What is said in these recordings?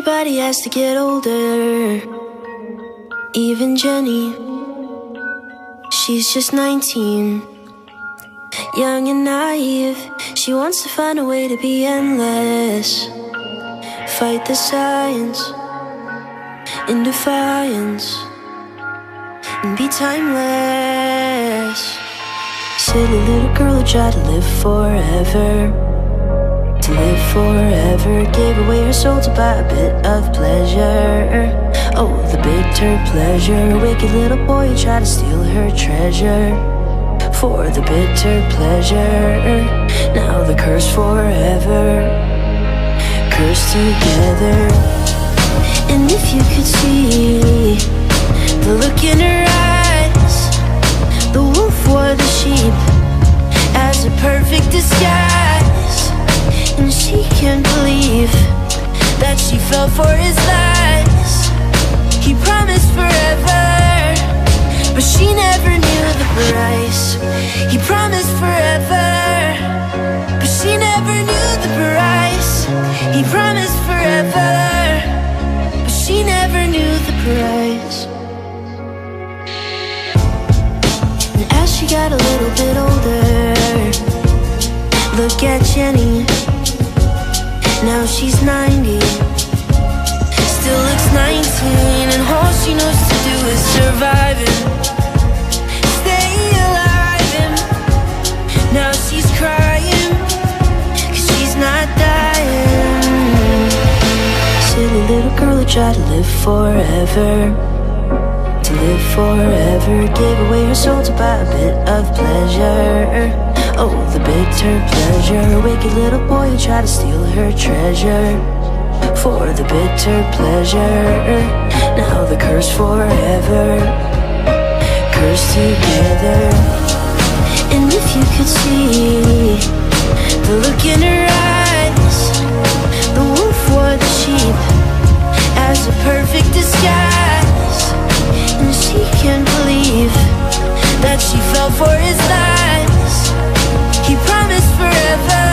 Everybody has to get older. Even Jenny, she's just 19. Young and naive, she wants to find a way to be endless. Fight the science in defiance and be timeless. Silly little girl who tried to live forever. To live forever, gave away her soul to buy a bit of pleasure. Oh, the bitter pleasure. Wicked little boy who tried to steal her treasure. For the bitter pleasure. Now the curse forever. Cursed together. And if you could see the look in her eyes, the wolf wore the sheep as a perfect disguise. And she can't believe that she fell for his lies. He promised forever, but she never knew the price. He promised forever, but she never knew the price. He promised forever, but she never knew the price. And as she got a little bit older, look at Jenny. Now she's 90, still looks 19, and all she knows to do is surviving, stay alive. And now she's crying, 'cause she's not dying. Silly little girl who tried to live forever. To live forever, gave away her soul to buy a bit of pleasure. Oh, the bitter pleasure. Wicked little boy who tried to steal her treasure. For the bitter pleasure. Now the curse forever. Cursed together. And if you could see the look in her eyes, the wolf wore the sheep as a perfect disguise. And she can't believe that she fell for his lies. He promised forever,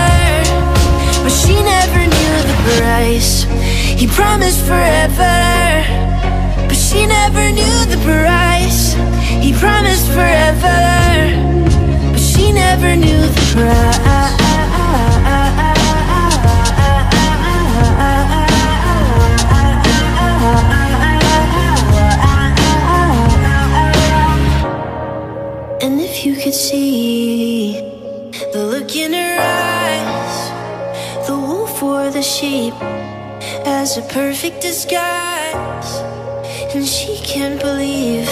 but she never knew the price. He promised forever, but she never knew the price. He promised forever, but she never knew the price. And if you could see the look in her eyes, the wolf wore the sheep as a perfect disguise. And she can't believe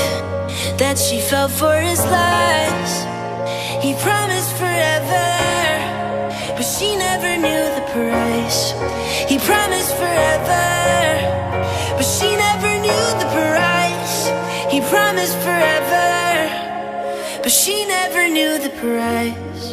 that she fell for his lies. He promised forever, but she never knew the price. He promised forever, but she never knew the price. He promised forever, but she never knew the price.